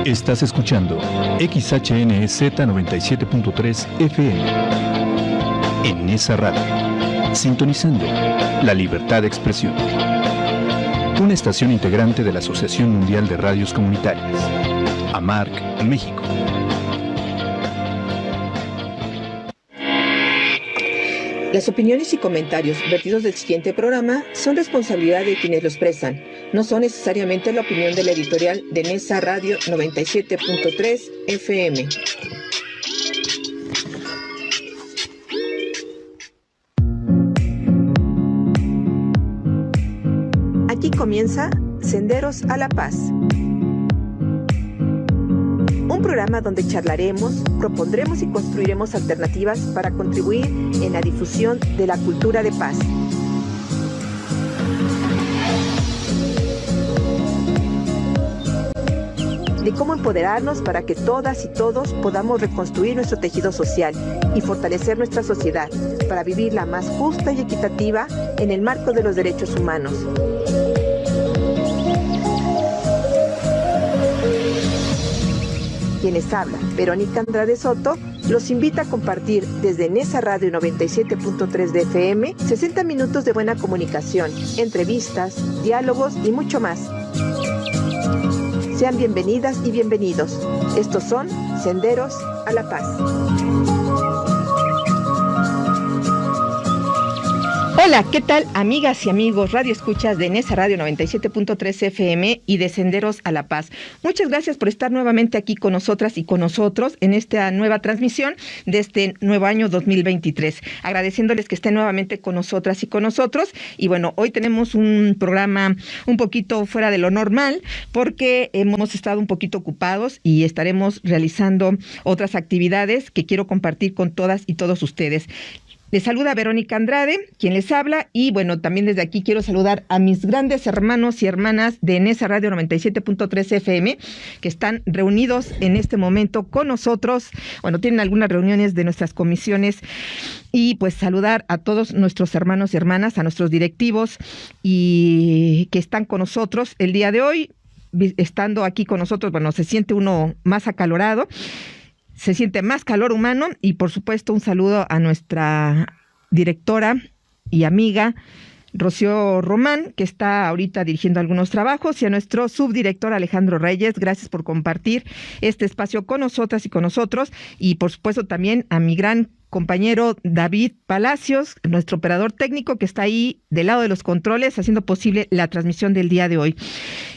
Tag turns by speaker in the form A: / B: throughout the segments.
A: Estás escuchando XHNZ 97.3 FM en Nesa Radio, sintonizando la libertad de expresión. Una estación integrante de la Asociación Mundial de Radios Comunitarias, AMARC, México.
B: Las opiniones y comentarios vertidos del siguiente programa son responsabilidad de quienes lo expresan. No son necesariamente la opinión de la editorial de Nesa Radio 97.3 FM. Aquí comienza Senderos a la Paz. Un programa donde charlaremos, propondremos y construiremos alternativas para contribuir en la difusión de la cultura de paz. De cómo empoderarnos para que todas y todos podamos reconstruir nuestro tejido social y fortalecer nuestra sociedad para vivirla más justa y equitativa en el marco de los derechos humanos. Quien les habla, Verónica Andrade Soto, los invita a compartir desde Nesa Radio 97.3 de FM 60 minutos de buena comunicación, entrevistas, diálogos y mucho más. Sean bienvenidas y bienvenidos. Estos son Senderos a la Paz. Hola, ¿qué tal, amigas y amigos Radio Escuchas de Nesa Radio 97.3 FM y de Senderos a la Paz? Muchas gracias por estar nuevamente aquí con nosotras y con nosotros en esta nueva transmisión de este nuevo año 2023. Agradeciéndoles que estén nuevamente con nosotras y con nosotros. Y bueno, hoy tenemos un programa un poquito fuera de lo normal porque hemos estado un poquito ocupados y estaremos realizando otras actividades que quiero compartir con todas y todos ustedes. Les saluda Verónica Andrade, quien les habla, y bueno, también desde aquí quiero saludar a mis grandes hermanos y hermanas de Nesa Radio 97.3 FM, que están reunidos en este momento con nosotros. Bueno, tienen algunas reuniones de nuestras comisiones, y pues saludar a todos nuestros hermanos y hermanas, a nuestros directivos, y que están con nosotros el día de hoy. Estando aquí con nosotros, bueno, se siente uno más acalorado. Se siente más calor humano y, por supuesto, un saludo a nuestra directora y amiga Rocío Román, que está ahorita dirigiendo algunos trabajos, y a nuestro subdirector Alejandro Reyes. Gracias por compartir este espacio con nosotras y con nosotros. Y, por supuesto, también a mi gran compañero David Palacios, nuestro operador técnico, que está ahí del lado de los controles haciendo posible la transmisión del día de hoy.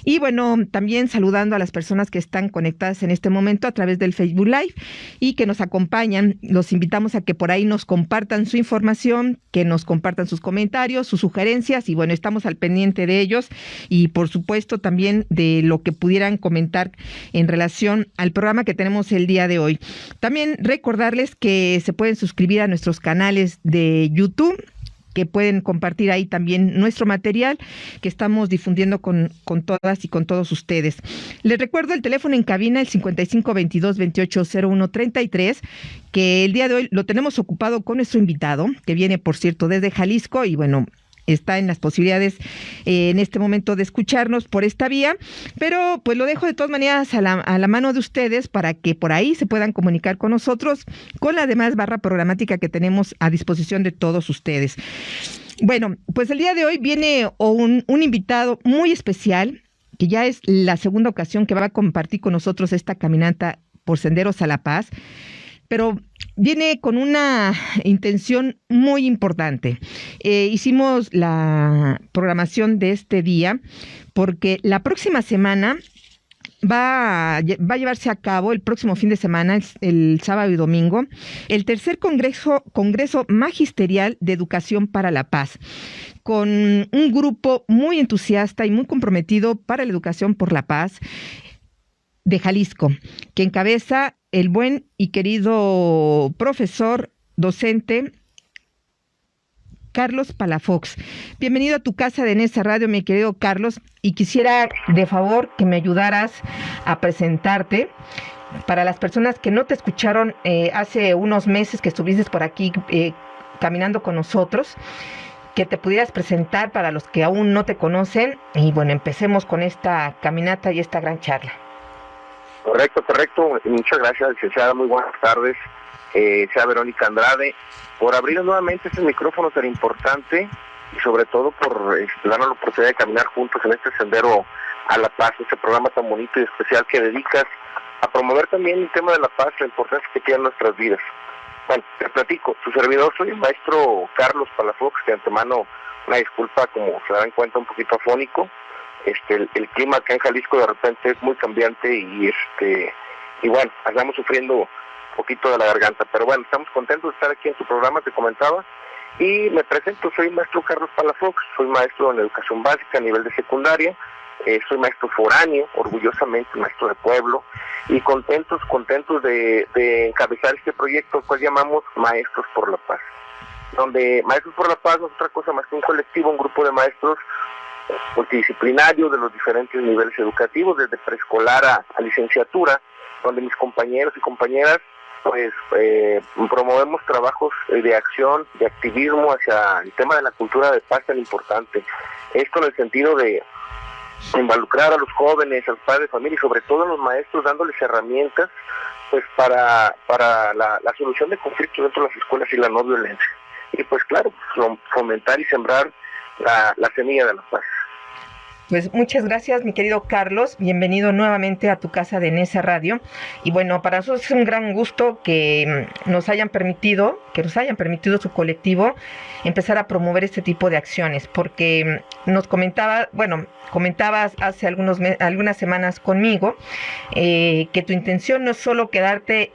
B: Y bueno, también saludando a las personas que están conectadas en este momento a través del Facebook Live y que nos acompañan. Los invitamos a que por ahí nos compartan su información, que nos compartan sus comentarios, sus sugerencias, y bueno, estamos al pendiente de ellos y por supuesto también de lo que pudieran comentar en relación al programa que tenemos el día de hoy. También recordarles que se pueden suscribir a nuestros canales de YouTube, que pueden compartir ahí también nuestro material que estamos difundiendo con todas y con todos ustedes. Les recuerdo el teléfono en cabina, el 5522-280133, que el día de hoy lo tenemos ocupado con nuestro invitado, que viene, por cierto, desde Jalisco, y bueno, está en las posibilidades en este momento de escucharnos por esta vía, pero pues lo dejo de todas maneras a la mano de ustedes para que por ahí se puedan comunicar con nosotros con la demás barra programática que tenemos a disposición de todos ustedes. Bueno, pues el día de hoy viene un invitado muy especial, que ya es la segunda ocasión que va a compartir con nosotros esta caminata por Senderos a la Paz, pero viene con una intención muy importante. Hicimos la programación de este día porque la próxima semana va a llevarse a cabo, el próximo fin de semana, el sábado y domingo, el tercer Congreso Magisterial de Educación para la Paz, con un grupo muy entusiasta y muy comprometido para la educación por la paz de Jalisco, que encabeza el buen y querido profesor docente Carlos Palafox. Bienvenido a tu casa de Nesa Radio, mi querido Carlos, y quisiera de favor que me ayudaras a presentarte para las personas que no te escucharon hace unos meses que estuviste por aquí caminando con nosotros, que te pudieras presentar para los que aún no te conocen, y bueno, empecemos con esta caminata y esta gran charla.
C: Correcto. Muchas gracias, licenciada. Muy buenas tardes. Sea Verónica Andrade, por abrir nuevamente este micrófono tan importante y sobre todo por darnos la oportunidad de caminar juntos en este sendero a la paz, este programa tan bonito y especial que dedicas a promover también el tema de la paz, la importancia que tiene en nuestras vidas. Bueno, te platico, su servidor soy el maestro Carlos Palafox, de antemano una disculpa, como se dan cuenta, un poquito afónico. El clima acá en Jalisco de repente es muy cambiante y bueno, andamos sufriendo un poquito de la garganta, pero bueno, estamos contentos de estar aquí en tu programa, te comentaba, y me presento, soy maestro Carlos Palafox, soy maestro en educación básica a nivel de secundaria, soy maestro foráneo, orgullosamente maestro de pueblo, y contentos de encabezar este proyecto que llamamos Maestros por la Paz, donde Maestros por la Paz no es otra cosa más que un colectivo, un grupo de maestros multidisciplinarios de los diferentes niveles educativos, desde preescolar a licenciatura, donde mis compañeros y compañeras pues promovemos trabajos de acción, de activismo hacia el tema de la cultura de paz tan importante. Esto en el sentido de involucrar a los jóvenes, a los padres de familia y sobre todo a los maestros, dándoles herramientas pues para la solución de conflictos dentro de las escuelas y la no violencia. Y pues claro, fomentar y sembrar la semilla de la paz.
B: Pues muchas gracias, mi querido Carlos. Bienvenido nuevamente a tu casa de Nesa Radio. Y bueno, para nosotros es un gran gusto que nos hayan permitido su colectivo empezar a promover este tipo de acciones, porque comentabas hace algunas semanas conmigo que tu intención no es solo quedarte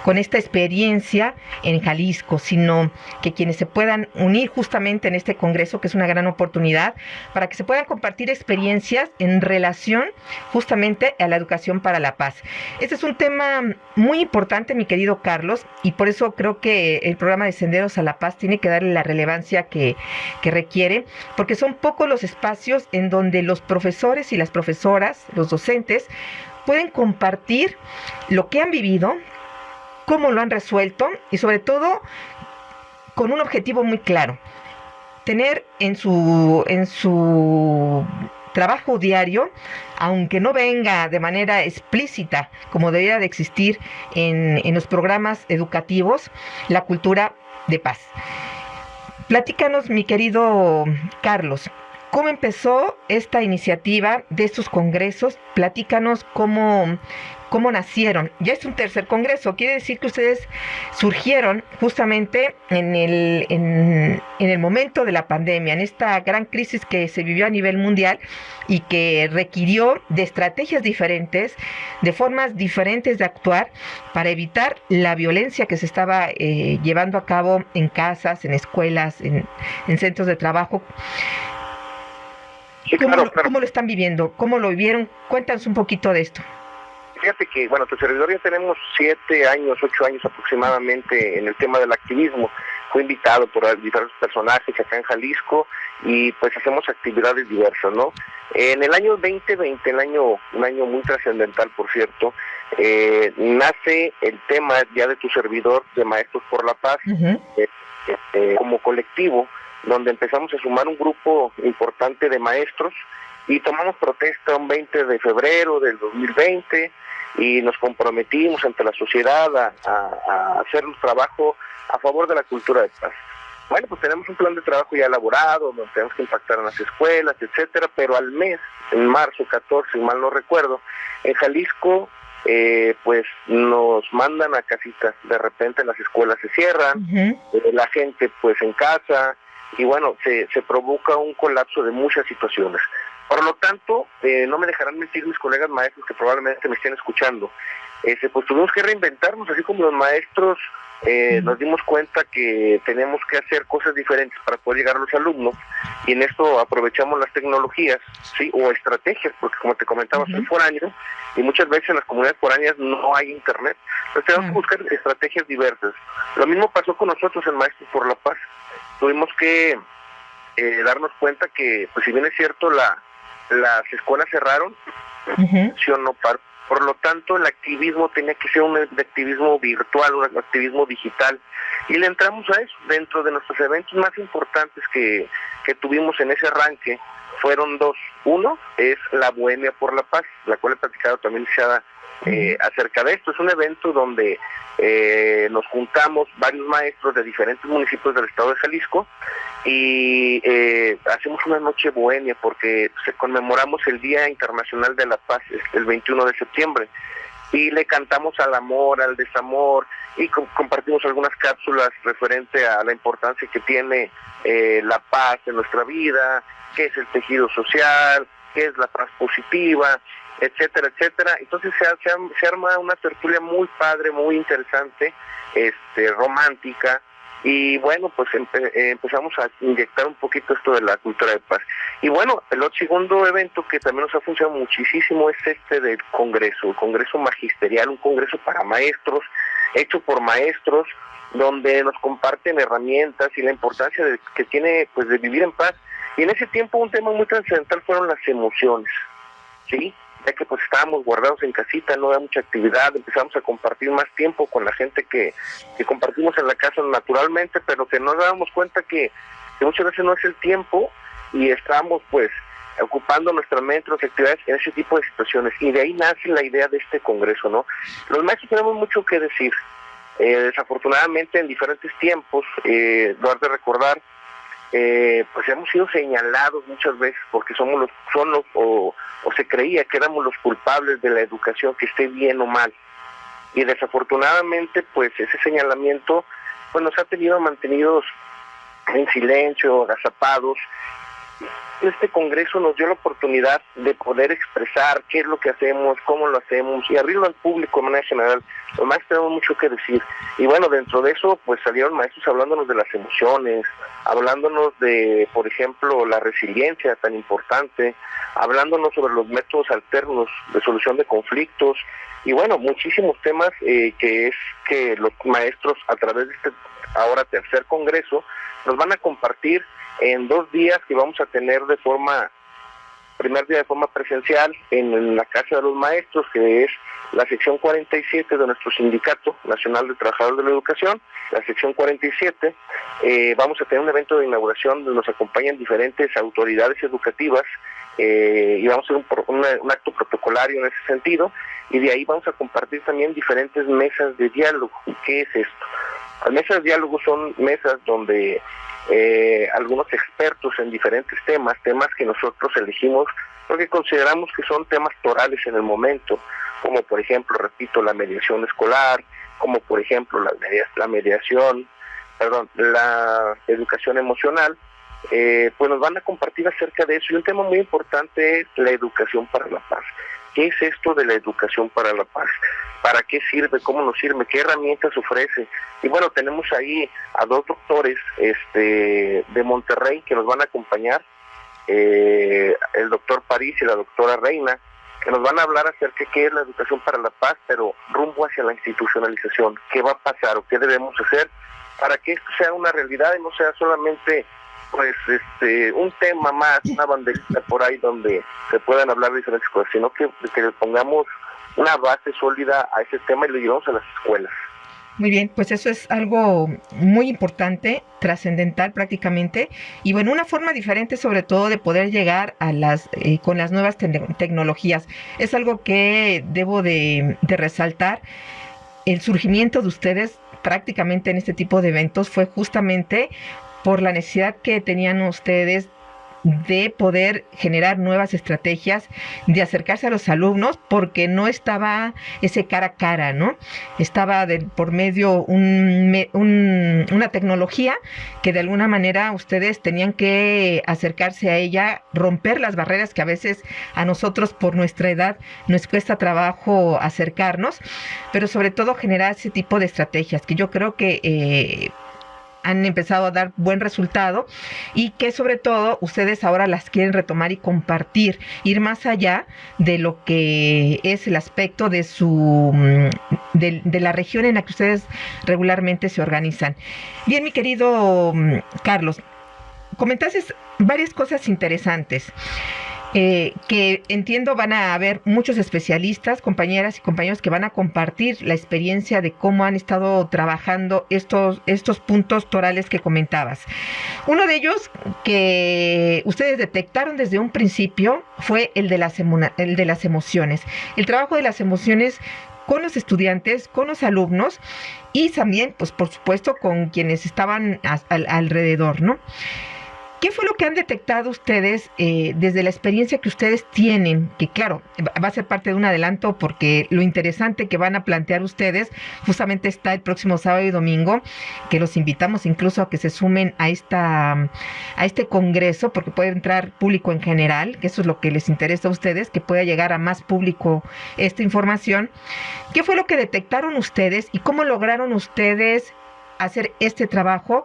B: con esta experiencia en Jalisco, sino que quienes se puedan unir justamente en este congreso, que es una gran oportunidad, para que se puedan compartir experiencias en relación justamente a la educación para la paz. Este es un tema muy importante, mi querido Carlos, y por eso creo que el programa de Senderos a la Paz tiene que darle la relevancia que requiere, porque son pocos los espacios en donde los profesores y las profesoras, los docentes, pueden compartir lo que han vivido, cómo lo han resuelto y sobre todo con un objetivo muy claro: tener en su trabajo diario, aunque no venga de manera explícita como debería de existir en los programas educativos, la cultura de paz. Platícanos, mi querido Carlos, ¿cómo empezó esta iniciativa de estos congresos? Platícanos cómo nacieron. Ya es un tercer congreso, quiere decir que ustedes surgieron justamente en el momento de la pandemia, en esta gran crisis que se vivió a nivel mundial y que requirió de estrategias diferentes, de formas diferentes de actuar para evitar la violencia que se estaba llevando a cabo en casas, en escuelas, en centros de trabajo.
C: Sí, claro.
B: ¿Cómo lo están viviendo? ¿Cómo lo vivieron? Cuéntanos un poquito de esto.
C: Fíjate que, bueno, tu servidor ya tenemos 8 años aproximadamente en el tema del activismo. Fui invitado por diversos personajes acá en Jalisco y pues hacemos actividades diversas, ¿no? En el año 2020, un año muy trascendental, por cierto, nace el tema ya de tu servidor de Maestros por la Paz, como colectivo, donde empezamos a sumar un grupo importante de maestros y tomamos protesta un 20 de febrero del 2020 y nos comprometimos ante la sociedad a hacer un trabajo a favor de la cultura de paz. Bueno, pues tenemos un plan de trabajo ya elaborado, donde tenemos que impactar en las escuelas, etcétera, pero al mes, en marzo 14, si mal no recuerdo, en Jalisco, pues nos mandan a casitas. De repente las escuelas se cierran, la gente pues en casa, y bueno, se provoca un colapso de muchas situaciones. Por lo tanto, no me dejarán mentir mis colegas maestros que probablemente me estén escuchando, pues tuvimos que reinventarnos, así como los maestros nos dimos cuenta que tenemos que hacer cosas diferentes para poder llegar a los alumnos, y en esto aprovechamos las tecnologías, sí, o estrategias, porque como te comentaba, soy foráneo, y muchas veces en las comunidades foráneas no hay internet, entonces tenemos que buscar estrategias diversas. Lo mismo pasó con nosotros en Maestros por la Paz. Tuvimos que darnos cuenta que, pues si bien es cierto, las escuelas cerraron, por lo tanto el activismo tenía que ser un activismo virtual, un activismo digital, y le entramos a eso. Dentro de nuestros eventos más importantes que tuvimos en ese arranque fueron dos. Uno es la Bohemia por la Paz, la cual he platicado también licenciada acerca de esto. Es un evento donde nos juntamos varios maestros de diferentes municipios del estado de Jalisco y hacemos una noche bohemia porque conmemoramos el Día Internacional de la Paz el 21 de septiembre y le cantamos al amor, al desamor y compartimos algunas cápsulas referente a la importancia que tiene la paz en nuestra vida, qué es el tejido social, qué es la paz positiva, etcétera, etcétera. Entonces se arma una tertulia muy padre, muy interesante, romántica, y bueno, pues empezamos a inyectar un poquito esto de la cultura de paz. Y bueno, el segundo evento que también nos ha funcionado muchísimo es del Congreso, el Congreso Magisterial, un congreso para maestros, hecho por maestros, donde nos comparten herramientas y la importancia que tiene pues de vivir en paz. Y en ese tiempo un tema muy trascendental fueron las emociones, ¿sí? Ya que pues estábamos guardados en casita, no había mucha actividad, empezamos a compartir más tiempo con la gente que compartimos en la casa naturalmente, pero que nos dábamos cuenta que muchas veces no es el tiempo y estábamos pues ocupando nuestra mente, nuestras actividades en ese tipo de situaciones, y de ahí nace la idea de este congreso, ¿no? Los maestros tenemos mucho que decir, desafortunadamente en diferentes tiempos, lo has de recordar, pues hemos sido señalados muchas veces porque o se creía que éramos los culpables de la educación, que esté bien o mal, y desafortunadamente pues ese señalamiento pues nos ha mantenidos en silencio, agazapados. Este congreso nos dio la oportunidad de poder expresar qué es lo que hacemos, cómo lo hacemos y abrirlo al público de manera general. Los maestros tenemos mucho que decir. Y bueno, dentro de eso, pues salieron maestros hablándonos de las emociones, hablándonos de, por ejemplo, la resiliencia tan importante, hablándonos sobre los métodos alternos de solución de conflictos. Y bueno, muchísimos temas que los maestros a través de este ahora tercer congreso nos van a compartir en 2 días que vamos a tener primer día de forma presencial en la Casa de los Maestros, que es la sección 47 de nuestro Sindicato Nacional de Trabajadores de la Educación, la sección 47. Vamos a tener un evento de inauguración donde nos acompañan diferentes autoridades educativas y vamos a hacer un acto protocolario en ese sentido, y de ahí vamos a compartir también diferentes mesas de diálogo. ¿Qué es esto? Las mesas de diálogo son mesas donde algunos expertos en diferentes temas que nosotros elegimos porque consideramos que son temas torales en el momento, como por ejemplo, repito, la mediación escolar, como por ejemplo la educación emocional, pues nos van a compartir acerca de eso. Y un tema muy importante es la educación para la paz. ¿Qué es esto de la educación para la paz? ¿Para qué sirve? ¿Cómo nos sirve? ¿Qué herramientas ofrece? Y bueno, tenemos ahí a 2 doctores de Monterrey que nos van a acompañar, el doctor París y la doctora Reina, que nos van a hablar acerca de qué es la educación para la paz, pero rumbo hacia la institucionalización. ¿Qué va a pasar o qué debemos hacer para que esto sea una realidad y no sea solamente pues un tema más, una banderita por ahí donde se puedan hablar de diferentes cosas, sino que le pongamos una base sólida a ese tema y lo llevamos a las escuelas?
B: Muy bien, pues eso es algo muy importante, trascendental prácticamente, y bueno, una forma diferente sobre todo de poder llegar a con las nuevas tecnologías. Es algo que debo de resaltar. El surgimiento de ustedes prácticamente en este tipo de eventos fue justamente por la necesidad que tenían ustedes de poder generar nuevas estrategias, de acercarse a los alumnos, porque no estaba ese cara a cara, ¿no? Estaba por medio una tecnología que de alguna manera ustedes tenían que acercarse a ella, romper las barreras que a veces a nosotros por nuestra edad nos cuesta trabajo acercarnos, pero sobre todo generar ese tipo de estrategias que yo creo que han empezado a dar buen resultado y que sobre todo ustedes ahora las quieren retomar y compartir, ir más allá de lo que es el aspecto de de la región en la que ustedes regularmente se organizan. Bien, mi querido Carlos, comentaste varias cosas interesantes. que entiendo van a haber muchos especialistas, compañeras y compañeros que van a compartir la experiencia de cómo han estado trabajando estos puntos torales que comentabas. Uno de ellos que ustedes detectaron desde un principio fue el de las emociones. El trabajo de las emociones con los estudiantes, con los alumnos y también, pues por supuesto, con quienes estaban alrededor, ¿no? ¿Qué fue lo que han detectado ustedes desde la experiencia que ustedes tienen? Que claro, va a ser parte de un adelanto porque lo interesante que van a plantear ustedes justamente está el próximo sábado y domingo, que los invitamos incluso a que se sumen a este congreso, porque puede entrar público en general, que eso es lo que les interesa a ustedes, que pueda llegar a más público esta información. ¿Qué fue lo que detectaron ustedes y cómo lograron ustedes hacer este trabajo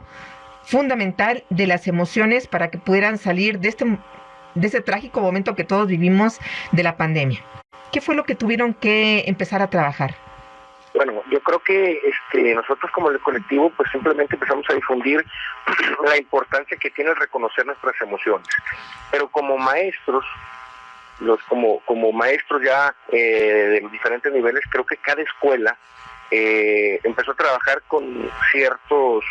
B: fundamental de las emociones para que pudieran salir de este trágico momento que todos vivimos de la pandemia? ¿Qué fue lo que tuvieron que empezar a trabajar?
C: Bueno, yo creo que nosotros como el colectivo pues simplemente empezamos a difundir la importancia que tiene el reconocer nuestras emociones, pero como maestros, como maestros ya de los diferentes niveles, creo que cada escuela empezó a trabajar con ciertos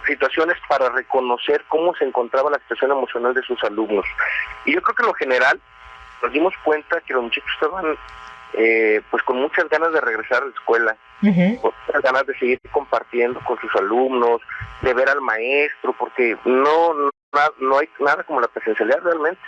C: situaciones para reconocer cómo se encontraba la situación emocional de sus alumnos. Y yo creo que en lo general nos dimos cuenta que los muchachos estaban pues con muchas ganas de regresar a la escuela, con muchas ganas de seguir compartiendo con sus alumnos, de ver al maestro, porque no hay nada como la presencialidad realmente,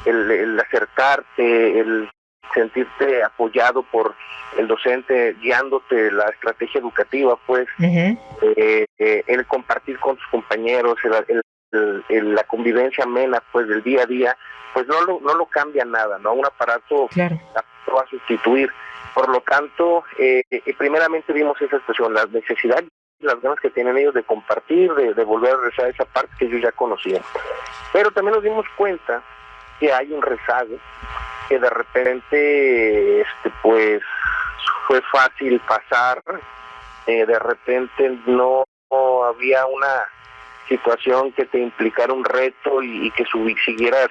C: el acercarte, el sentirte apoyado por el docente guiándote la estrategia educativa, pues el compartir con tus compañeros, la convivencia amena pues del día a día, pues no lo cambia nada, ¿no? Un aparato lo va a sustituir. Por lo tanto, primeramente vimos esa situación, la necesidad y las ganas que tienen ellos de compartir, de volver a regresar a esa parte que ellos ya conocían. Pero también nos dimos cuenta que hay un rezago, que de repente pues fue fácil pasar, de repente no había una situación que te implicara un reto y que siguieras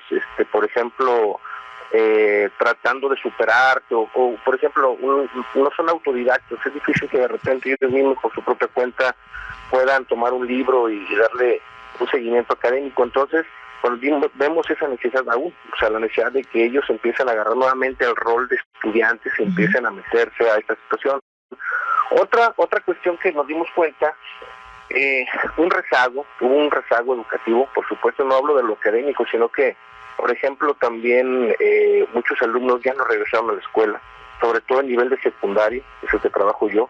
C: por ejemplo tratando de superarte o por ejemplo no son autodidactos, es difícil que de repente ellos mismos por su propia cuenta puedan tomar un libro y darle un seguimiento académico. Entonces vemos esa necesidad aún, o sea, la necesidad de que ellos empiecen a agarrar nuevamente el rol de estudiantes y empiecen a meterse a esta situación. Otra cuestión que nos dimos cuenta, hubo un rezago educativo, por supuesto no hablo de lo académico, sino que, por ejemplo, también muchos alumnos ya no regresaron a la escuela, sobre todo a nivel de secundaria, eso es que trabajo yo.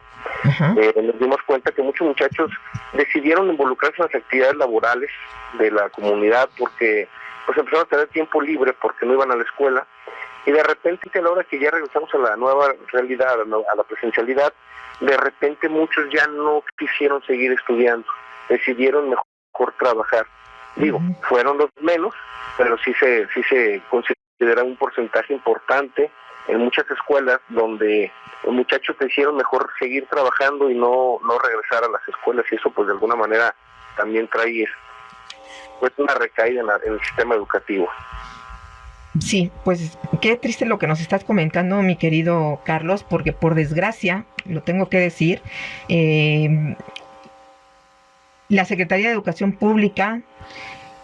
C: Nos dimos cuenta que muchos muchachos decidieron involucrarse en las actividades laborales de la comunidad porque pues empezaron a tener tiempo libre porque no iban a la escuela, y de repente a la hora que ya regresamos a la nueva realidad, a la presencialidad, de repente muchos ya no quisieron seguir estudiando, decidieron mejor trabajar. Digo, fueron los menos, pero sí se considera un porcentaje importante en muchas escuelas donde los muchachos decidieron mejor seguir trabajando y no regresar a las escuelas, y eso pues de alguna manera también trae pues una recaída en el sistema educativo.
B: Sí, pues qué triste lo que nos estás comentando, mi querido Carlos, porque por desgracia, lo tengo que decir, la Secretaría de Educación Pública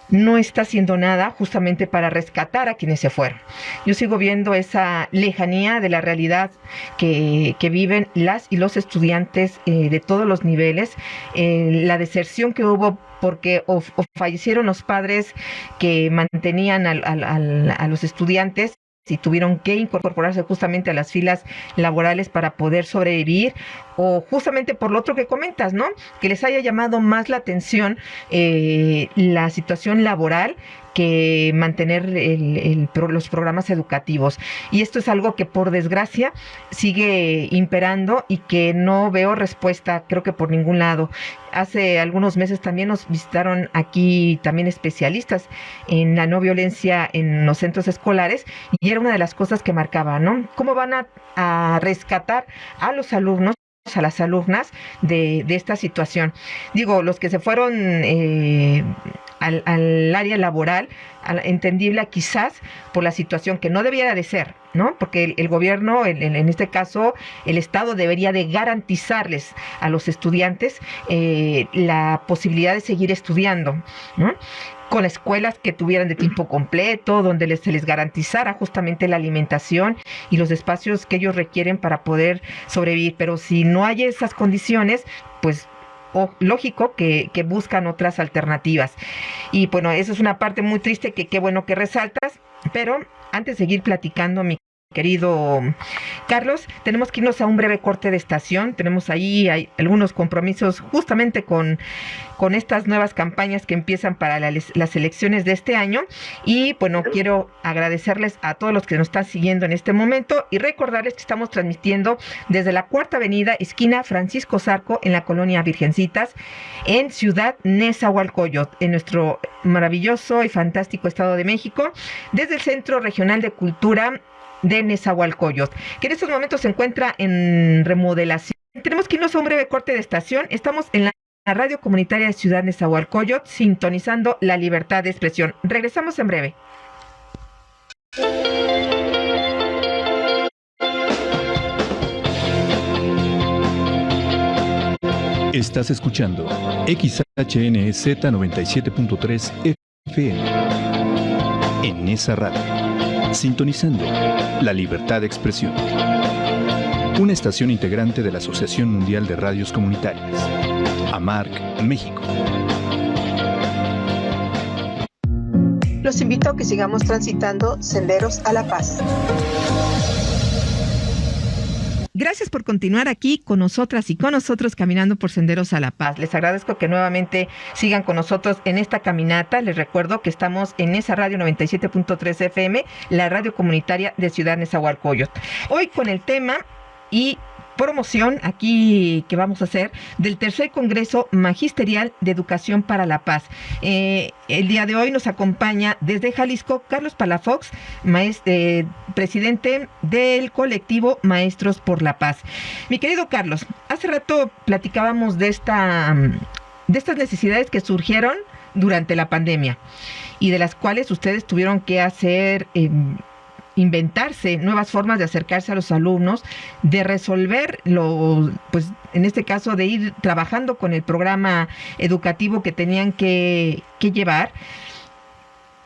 B: no está haciendo nada justamente para rescatar a quienes se fueron. Yo sigo viendo esa lejanía de la realidad que viven las y los estudiantes de todos los niveles, la deserción que hubo porque o fallecieron los padres que mantenían a los estudiantes y tuvieron que incorporarse justamente a las filas laborales para poder sobrevivir, o justamente por lo otro que comentas, ¿no? Que les haya llamado más la atención la situación laboral que mantener los programas educativos. Y esto es algo que por desgracia sigue imperando y que no veo respuesta, creo que por ningún lado. Hace algunos meses también nos visitaron aquí también especialistas en la no violencia en los centros escolares, y era una de las cosas que marcaba, ¿no? ¿Cómo van a rescatar a los alumnos, a las alumnas de esta situación? Digo, los que se fueron al área laboral, entendible quizás por la situación que no debiera de ser, ¿no? Porque el gobierno, en este caso, el Estado debería de garantizarles a los estudiantes la posibilidad de seguir estudiando, ¿no? Con escuelas que tuvieran de tiempo completo, donde se les garantizara justamente la alimentación y los espacios que ellos requieren para poder sobrevivir. Pero si no hay esas condiciones, pues lógico que buscan otras alternativas. Y bueno, eso es una parte muy triste que qué bueno que resaltas, pero antes de seguir platicando, mi querido Carlos, tenemos que irnos a un breve corte de estación. Tenemos hay algunos compromisos justamente con estas nuevas campañas que empiezan para las elecciones de este año. Y bueno, quiero agradecerles a todos los que nos están siguiendo en este momento y recordarles que estamos transmitiendo desde la Cuarta Avenida, esquina Francisco Zarco, en la colonia Virgencitas, en Ciudad Nezahualcóyotl, en nuestro maravilloso y fantástico Estado de México, desde el Centro Regional de Cultura de Nezahualcóyotl, que en estos momentos se encuentra en remodelación. Tenemos que irnos a un breve corte de estación. Estamos en la radio comunitaria de Ciudad Nezahualcóyotl, sintonizando la libertad de expresión. Regresamos en breve.
A: Estás escuchando XHNZ 97.3 FM en esa radio. Sintonizando la libertad de expresión. Una estación integrante de la Asociación Mundial de Radios Comunitarias. AMARC, México.
D: Los invito a que sigamos transitando senderos a la paz.
B: Gracias por continuar aquí con nosotras y con nosotros caminando por Senderos a la Paz. Les agradezco que nuevamente sigan con nosotros en esta caminata. Les recuerdo que estamos en esa radio 97.3 FM, la radio comunitaria de Ciudad Nezahualcóyotl. Hoy con el tema y promoción aquí que vamos a hacer del tercer Congreso Magisterial de Educación para la Paz. El día de hoy nos acompaña desde Jalisco Carlos Palafox, presidente del colectivo Maestros por la Paz. Mi querido Carlos, hace rato platicábamos de estas necesidades que surgieron durante la pandemia y de las cuales ustedes tuvieron que hacer inventarse nuevas formas de acercarse a los alumnos, de resolver pues en este caso de ir trabajando con el programa educativo que tenían que llevar.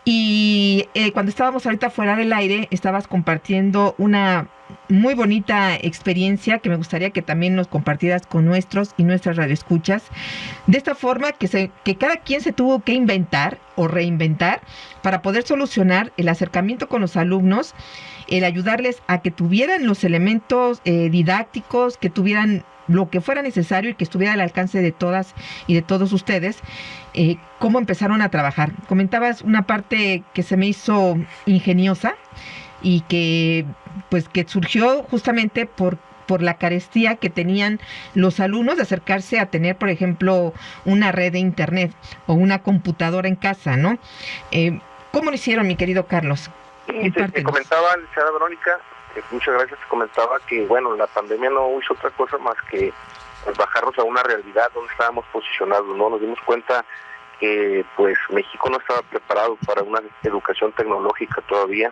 B: Y cuando estábamos ahorita fuera del aire, estabas compartiendo una muy bonita experiencia que me gustaría que también nos compartieras con nuestros y nuestras radioescuchas. De esta forma que cada quien se tuvo que inventar o reinventar para poder solucionar el acercamiento con los alumnos, el ayudarles a que tuvieran los elementos didácticos, que tuvieran lo que fuera necesario y que estuviera al alcance de todas y de todos ustedes. ¿Cómo empezaron a trabajar? Comentabas una parte que se me hizo ingeniosa y que surgió justamente por la carestía que tenían los alumnos de acercarse a tener, por ejemplo, una red de internet o una computadora en casa, ¿no? ¿Cómo lo hicieron, mi querido Carlos?
C: Sí, te comentaba, licenciada Verónica, muchas gracias, te comentaba que, bueno, la pandemia no hizo otra cosa más que bajarnos a una realidad donde estábamos posicionados, ¿no? Nos dimos cuenta que, pues, México no estaba preparado para una educación tecnológica todavía.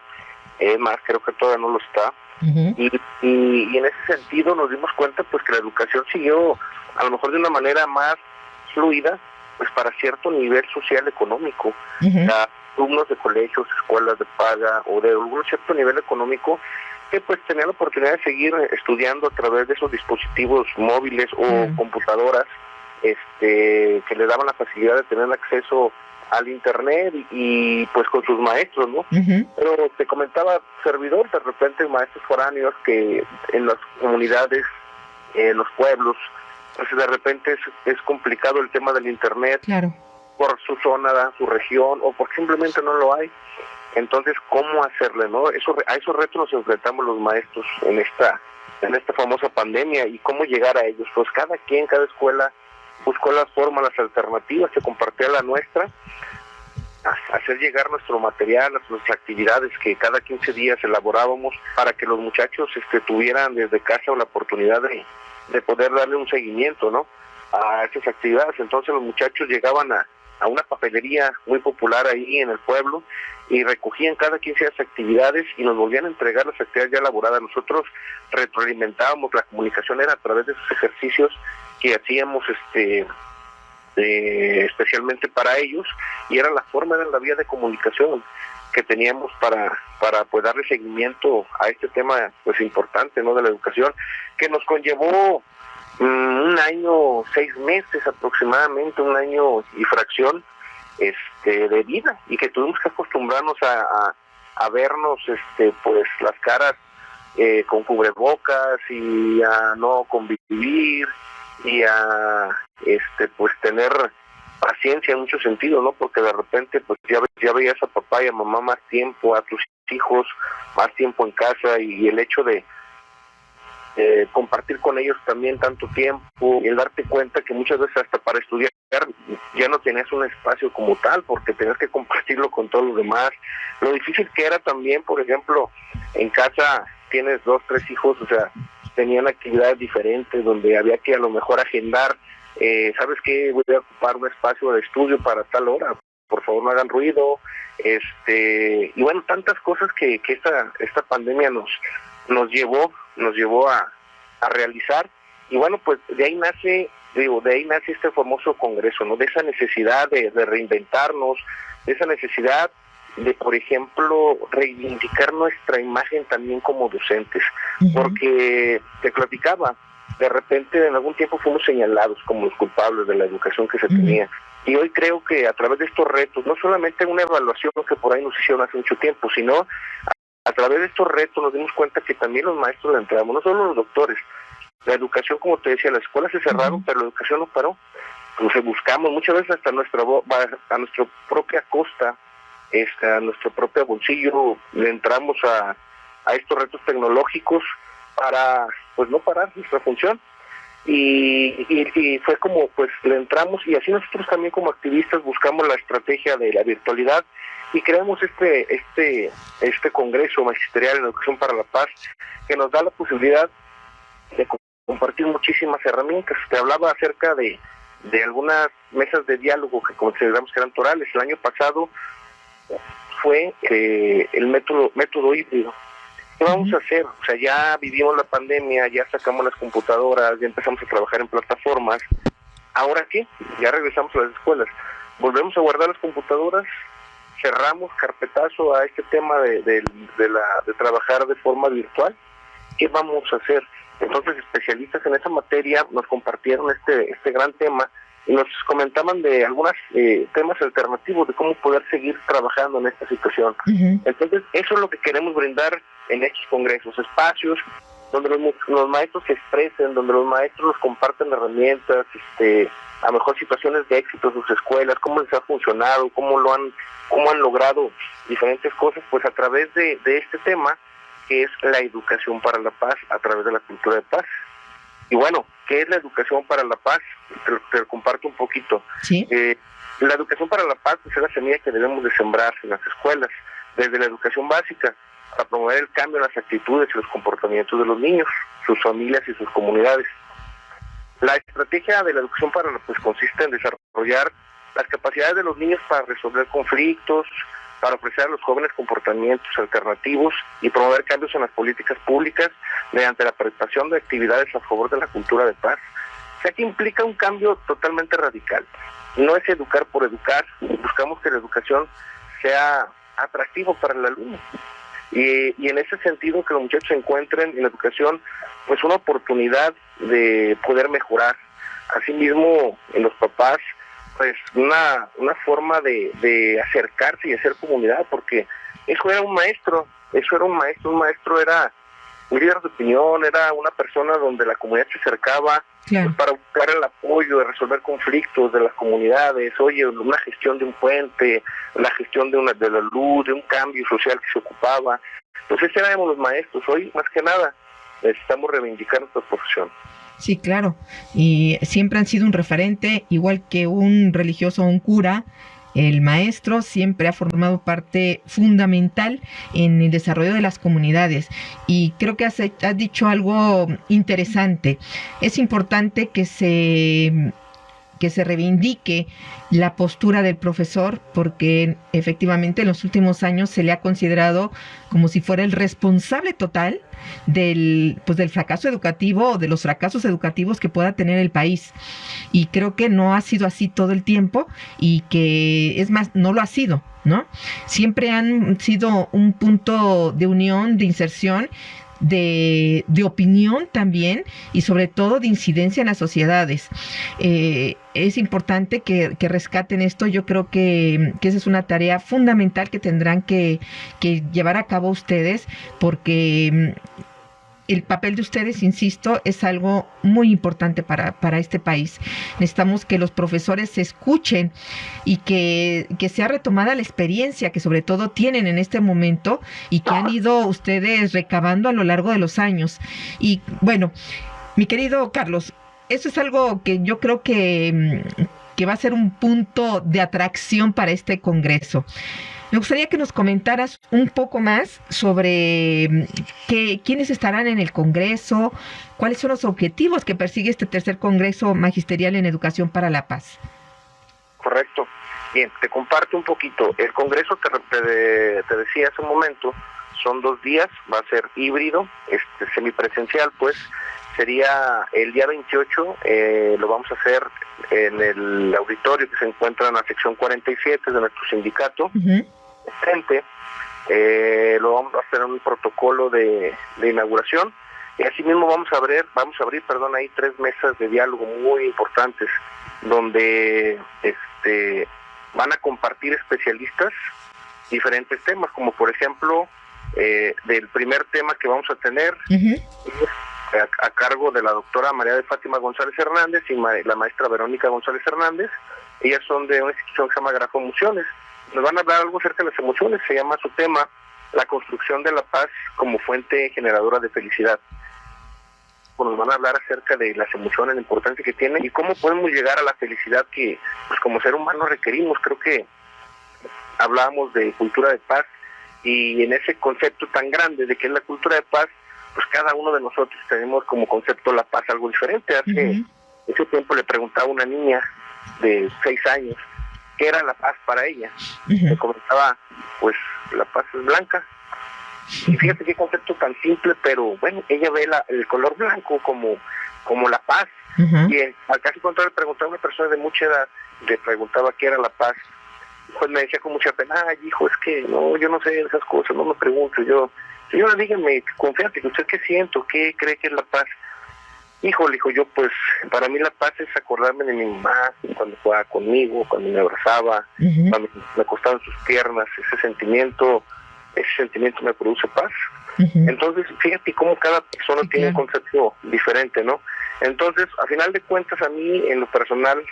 C: Más, creo que todavía no lo está. Uh-huh. Y en ese sentido nos dimos cuenta pues que la educación siguió a lo mejor de una manera más fluida pues para cierto nivel social económico. Uh-huh. Alumnos de colegios, escuelas de paga o de algún cierto nivel económico que pues tenían la oportunidad de seguir estudiando a través de esos dispositivos móviles o computadoras que le daban la facilidad de tener acceso al internet y pues con sus maestros, ¿no? Uh-huh. Pero te comentaba, servidor, de repente maestros foráneos que en las comunidades, en los pueblos, pues de repente es complicado el tema del internet. Claro. Por su zona, su región, o porque simplemente no lo hay. Entonces, ¿cómo hacerle, no? A esos retos nos enfrentamos los maestros en esta famosa pandemia, y cómo llegar a ellos. Pues cada escuela buscó las formas, las alternativas, se compartía la nuestra, hacer llegar nuestro material, nuestras actividades que cada 15 días elaborábamos para que los muchachos tuvieran desde casa la oportunidad de poder darle un seguimiento, ¿no?, a esas actividades. Entonces los muchachos llegaban a una papelería muy popular ahí en el pueblo y recogían cada 15 días actividades y nos volvían a entregar las actividades ya elaboradas. Nosotros retroalimentábamos, la comunicación era a través de esos ejercicios que hacíamos especialmente para ellos, y era la vía de comunicación que teníamos para pues darle seguimiento a este tema pues importante, ¿no?, de la educación, que nos conllevó un año, 6 meses aproximadamente, un año y fracción de vida, y que tuvimos que acostumbrarnos a vernos pues las caras con cubrebocas, y a no convivir, y a pues tener paciencia en muchos sentidos, ¿no? Porque de repente pues ya veías a papá y a mamá más tiempo, a tus hijos más tiempo en casa, y el hecho de compartir con ellos también tanto tiempo, y el darte cuenta que muchas veces hasta para estudiar ya no tenías un espacio como tal, porque tenías que compartirlo con todos los demás. Lo difícil que era también, por ejemplo, en casa tienes 2, 3 hijos, o sea, tenían actividades diferentes donde había que a lo mejor agendar, ¿sabes qué? Voy a ocupar un espacio de estudio para tal hora, por favor no hagan ruido, y bueno, tantas cosas que esta pandemia nos llevó a realizar. Y bueno, pues de ahí nace este famoso congreso, ¿no? De esa necesidad de reinventarnos, de esa necesidad de, por ejemplo, reivindicar nuestra imagen también como docentes, porque te platicaba, de repente en algún tiempo fuimos señalados como los culpables de la educación que se tenía, y hoy creo que a través de estos retos, no solamente una evaluación que por ahí nos hicieron hace mucho tiempo, sino a través de estos retos nos dimos cuenta que también los maestros le entramos, no solo los doctores. La educación, como te decía, las escuelas se cerraron, pero la educación no paró. Entonces buscamos muchas veces hasta a nuestra propia costa, a nuestro propio bolsillo, le entramos a estos retos tecnológicos para pues no parar nuestra función. Y fue como pues le entramos, y así nosotros también como activistas buscamos la estrategia de la virtualidad, y creamos este Congreso Magisterial en Educación para la Paz, que nos da la posibilidad de compartir muchísimas herramientas. Te hablaba acerca de algunas mesas de diálogo que consideramos que eran torales. El año pasado fue el método híbrido. ¿Qué vamos a hacer? O sea, ya vivimos la pandemia, ya sacamos las computadoras, ya empezamos a trabajar en plataformas. ¿Ahora qué? Ya regresamos a las escuelas. ¿Volvemos a guardar las computadoras? ¿Cerramos carpetazo a este tema de trabajar de forma virtual? ¿Qué vamos a hacer? Entonces, especialistas en esa materia nos compartieron este gran tema y nos comentaban de algunos temas alternativos de cómo poder seguir trabajando en esta situación. Entonces, eso es lo que queremos brindar en estos congresos, espacios donde los maestros se expresen, donde los maestros nos comparten herramientas, a lo mejor situaciones de éxito en sus escuelas, cómo les ha funcionado, cómo han logrado diferentes cosas, pues a través de este tema, que es la educación para la paz a través de la cultura de paz. Y bueno, ¿qué es la educación para la paz? Te lo comparto un poquito.
B: ¿Sí?
C: La educación para la paz es la semilla que debemos de sembrar en las escuelas, desde la educación básica, para promover el cambio en las actitudes y los comportamientos de los niños, sus familias y sus comunidades. La estrategia de la educación para la paz consiste en desarrollar las capacidades de los niños para resolver conflictos, para ofrecer a los jóvenes comportamientos alternativos y promover cambios en las políticas públicas mediante la participación de actividades a favor de la cultura de paz. O sea que implica un cambio totalmente radical. No es educar por educar, buscamos que la educación sea atractivo para el alumno. Y en ese sentido que los muchachos encuentren en la educación pues una oportunidad de poder mejorar. Asimismo, en los papás, pues una forma de acercarse y hacer comunidad, porque eso era un maestro, un maestro era un líder de opinión, era una persona donde la comunidad se acercaba, claro, para buscar el apoyo de resolver conflictos de las comunidades, una gestión de un puente, la gestión de la luz, de un cambio social que se ocupaba. Entonces éramos los maestros. Hoy, más que nada, necesitamos reivindicar nuestra profesión.
B: Sí, claro, y siempre han sido un referente, igual que un religioso o un cura. El maestro siempre ha formado parte fundamental en el desarrollo de las comunidades, y creo que has dicho algo interesante. Es importante que se que se reivindique la postura del profesor, porque efectivamente en los últimos años se le ha considerado como si fuera el responsable total del fracaso educativo o de los fracasos educativos que pueda tener el país. Y creo que no ha sido así todo el tiempo, y que es más, no lo ha sido, ¿no? Siempre han sido un punto de unión, de inserción, de opinión también, y sobre todo de incidencia en las sociedades. Es importante que rescaten esto. Yo creo que esa es una tarea fundamental que tendrán que llevar a cabo ustedes, porque el papel de ustedes, insisto, es algo muy importante para este país. Necesitamos que los profesores se escuchen y que sea retomada la experiencia que sobre todo tienen en este momento y que han ido ustedes recabando a lo largo de los años. Y bueno, mi querido Carlos, eso es algo que yo creo que va a ser un punto de atracción para este congreso. Me gustaría que nos comentaras un poco más sobre quiénes estarán en el Congreso, cuáles son los objetivos que persigue este tercer Congreso Magisterial en Educación para la Paz.
C: Correcto. Bien, te comparto un poquito. El Congreso, te decía hace un momento, son 2 días, va a ser híbrido, semipresencial, pues. Sería el día 28, lo vamos a hacer en el auditorio que se encuentra en la sección 47 de nuestro sindicato. Uh-huh. Frente, lo vamos a hacer en un protocolo de inauguración, y asimismo vamos a abrir, ahí 3 mesas de diálogo muy importantes, donde van a compartir especialistas diferentes temas, como por ejemplo, del primer tema que vamos a tener, uh-huh, a cargo de la doctora María de Fátima González Hernández y la maestra Verónica González Hernández. Ellas son de una institución que se llama Grafo Emociones. Nos van a hablar algo acerca de las emociones. Se llama su tema la construcción de la paz como fuente generadora de felicidad. Pues nos van a hablar acerca de las emociones, la importancia que tienen y cómo podemos llegar a la felicidad que, pues, como ser humano requerimos. Creo que hablábamos de cultura de paz, y en ese concepto tan grande de que es la cultura de paz, pues cada uno de nosotros tenemos como concepto la paz algo diferente. Hace mucho tiempo le preguntaba a una niña de 6 años qué era la paz para ella. Me comentaba, pues la paz es blanca. Y fíjate qué concepto tan simple, pero bueno, ella ve el color blanco como la paz. Y al caso contrario, le preguntaba a una persona de mucha edad, le preguntaba qué era la paz. Pues me decía con mucha pena, ay hijo, es que no, yo no sé esas cosas, no me pregunto. Señora, dígame, confiante, ¿usted qué siento? ¿Qué cree que es la paz? Híjole, dijo yo, pues para mí la paz es acordarme de mi mamá cuando jugaba conmigo, cuando me abrazaba, cuando me acostaba en sus piernas. Ese sentimiento me produce paz. Entonces, fíjate cómo cada persona tiene un concepto diferente, ¿no? Entonces, a final de cuentas, a mí, en lo personal,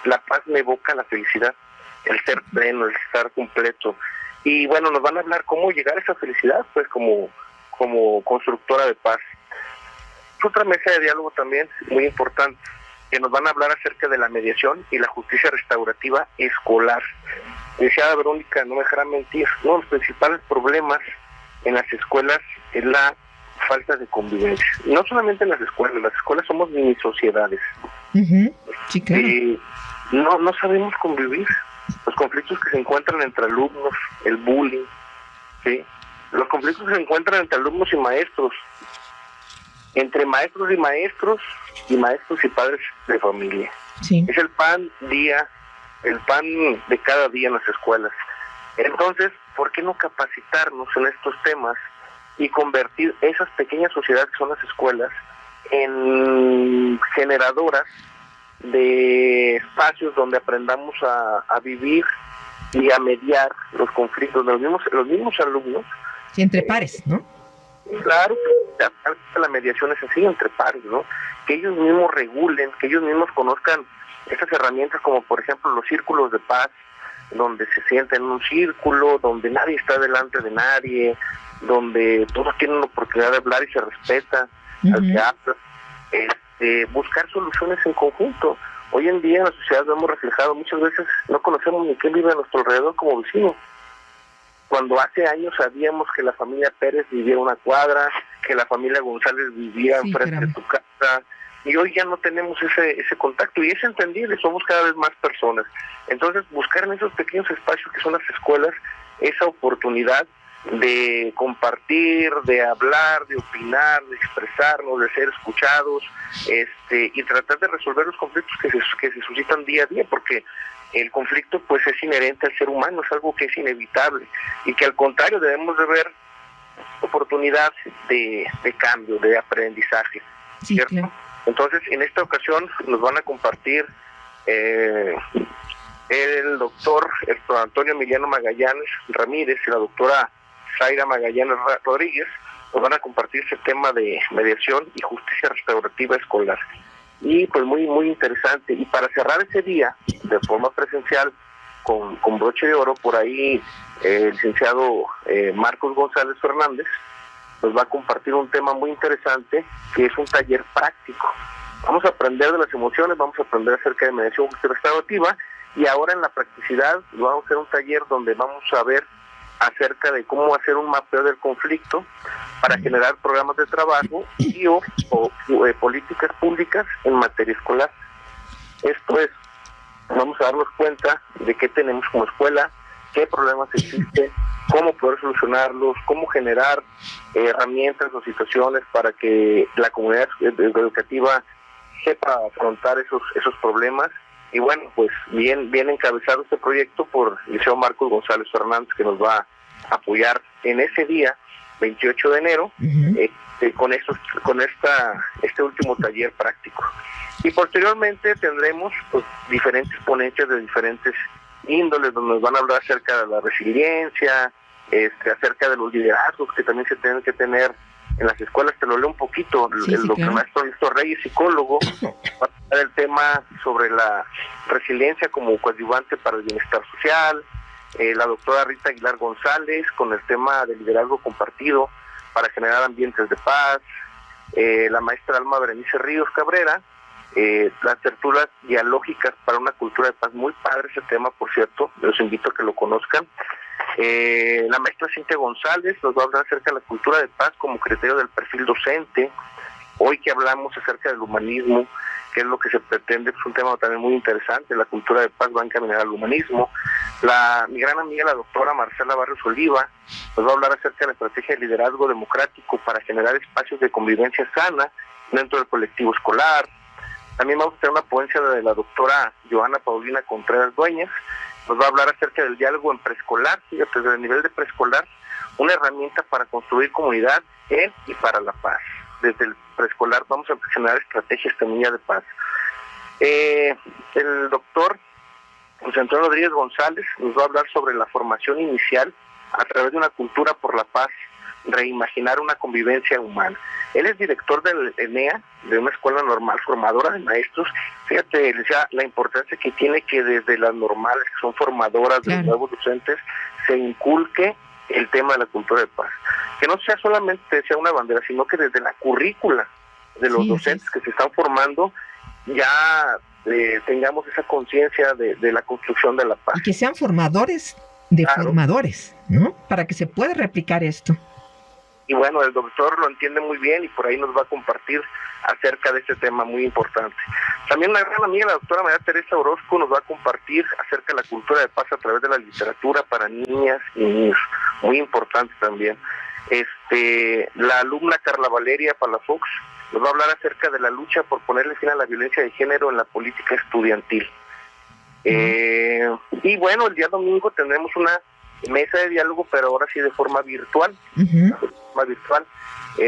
C: la paz me evoca la felicidad, el ser pleno, el estar completo. Y bueno, nos van a hablar cómo llegar a esa felicidad, pues como constructora de paz. Otra mesa de diálogo también muy importante, que nos van a hablar acerca de la mediación y la justicia restaurativa escolar. Decía Verónica, no me dejará mentir, uno de los principales problemas en las escuelas es la falta de convivencia. No solamente en las escuelas somos mini sociedades.
B: Sí, claro.
C: No sabemos convivir. Los conflictos que se encuentran entre alumnos, el bullying, ¿sí? Los conflictos que se encuentran entre alumnos y maestros, entre maestros y maestros y padres de familia. Sí. Es el pan de cada día en las escuelas. Entonces, ¿por qué no capacitarnos en estos temas y convertir esas pequeñas sociedades que son las escuelas en generadoras de espacios donde aprendamos a vivir y a mediar los conflictos de los mismos alumnos?
B: Sí, entre pares, ¿no?
C: Claro, la mediación es así, entre pares, ¿no? Que ellos mismos regulen, que ellos mismos conozcan estas herramientas, como por ejemplo los círculos de paz, donde se sienten en un círculo, donde nadie está delante de nadie, donde todos tienen la oportunidad de hablar y se respeta al que habla. Buscar soluciones en conjunto. Hoy en día en la sociedad lo hemos reflejado, muchas veces no conocemos ni quién vive a nuestro alrededor como vecino. Cuando hace años sabíamos que la familia Pérez vivía a una cuadra, que la familia González vivía enfrente de tu casa, y hoy ya no tenemos ese contacto, y es entendible, somos cada vez más personas. Entonces, buscar en esos pequeños espacios que son las escuelas esa oportunidad de compartir, de hablar, de opinar, de expresarnos, de ser escuchados, y tratar de resolver los conflictos que se suscitan día a día, porque el conflicto pues es inherente al ser humano, es algo que es inevitable, y que al contrario debemos de ver oportunidad de cambio, de aprendizaje, ¿cierto? Sí, claro. Entonces, en esta ocasión nos van a compartir el doctor Antonio Emiliano Magallanes Ramírez y la doctora Zaira Magallanes Rodríguez. Nos van a compartir ese tema de mediación y justicia restaurativa escolar. Y pues muy muy interesante. Y para cerrar ese día de forma presencial con broche de oro, por ahí el licenciado Marcos González Fernández nos va a compartir un tema muy interesante, que es un taller práctico. Vamos a aprender de las emociones, vamos a aprender acerca de mediación justicia restaurativa, y ahora en la practicidad vamos a hacer un taller donde vamos a ver acerca de cómo hacer un mapeo del conflicto para generar programas de trabajo y o políticas públicas en materia escolar. Esto es, vamos a darnos cuenta de qué tenemos como escuela, qué problemas existen, cómo poder solucionarlos, cómo generar herramientas o situaciones para que la comunidad educativa sepa afrontar esos problemas. Y bueno, pues bien encabezado este proyecto por el liceo Marcos González Fernández, que nos va a apoyar en ese día, 28 de enero, con este último taller práctico. Y posteriormente tendremos pues diferentes ponencias de diferentes índoles, donde nos van a hablar acerca de la resiliencia, acerca de los liderazgos que también se tienen que tener en las escuelas. Te lo leo un poquito. El doctor maestro Víctor Reyes, psicólogo, va a hablar del tema sobre la resiliencia como coadyuvante para el bienestar social. La doctora Rita Aguilar González con el tema del liderazgo compartido para generar ambientes de paz. La maestra Alma Berenice Ríos Cabrera, las tertulias dialógicas para una cultura de paz. Muy padre ese tema, por cierto, los invito a que lo conozcan. La maestra Cintia González nos va a hablar acerca de la cultura de paz como criterio del perfil docente. Hoy que hablamos acerca del humanismo, que es lo que se pretende, es un tema también muy interesante. La cultura de paz va a encaminar al humanismo. Mi gran amiga, la doctora Marcela Barrios Oliva, nos va a hablar acerca de la estrategia de liderazgo democrático para generar espacios de convivencia sana dentro del colectivo escolar. También vamos a tener una ponencia de la doctora Joana Paulina Contreras Dueñas. Nos va a hablar acerca del diálogo en preescolar, fíjate, desde el nivel de preescolar, una herramienta para construir comunidad en y para la paz. Desde el preescolar vamos a generar estrategias también de paz. El doctor José Antonio Rodríguez González nos va a hablar sobre la formación inicial a través de una cultura por la paz, reimaginar una convivencia humana. Él es director del ENEA, de una escuela normal formadora de maestros. Fíjate, la importancia que tiene que desde las normales, que son formadoras de los nuevos docentes, se inculque el tema de la cultura de paz. Que no sea solamente una bandera, sino que desde la currícula de los docentes que se están formando ya tengamos esa conciencia de la construcción de la paz.
B: Y que sean formadores de formadores, ¿no? Para que se pueda replicar esto.
C: Y bueno, el doctor lo entiende muy bien y por ahí nos va a compartir acerca de este tema muy importante. También una gran amiga, la doctora María Teresa Orozco, nos va a compartir acerca de la cultura de paz a través de la literatura para niñas y niños, muy importante también. La alumna Carla Valeria Palafox nos va a hablar acerca de la lucha por ponerle fin a la violencia de género en la política estudiantil. Y bueno, el día domingo tendremos una mesa de diálogo, pero ahora sí de forma virtual,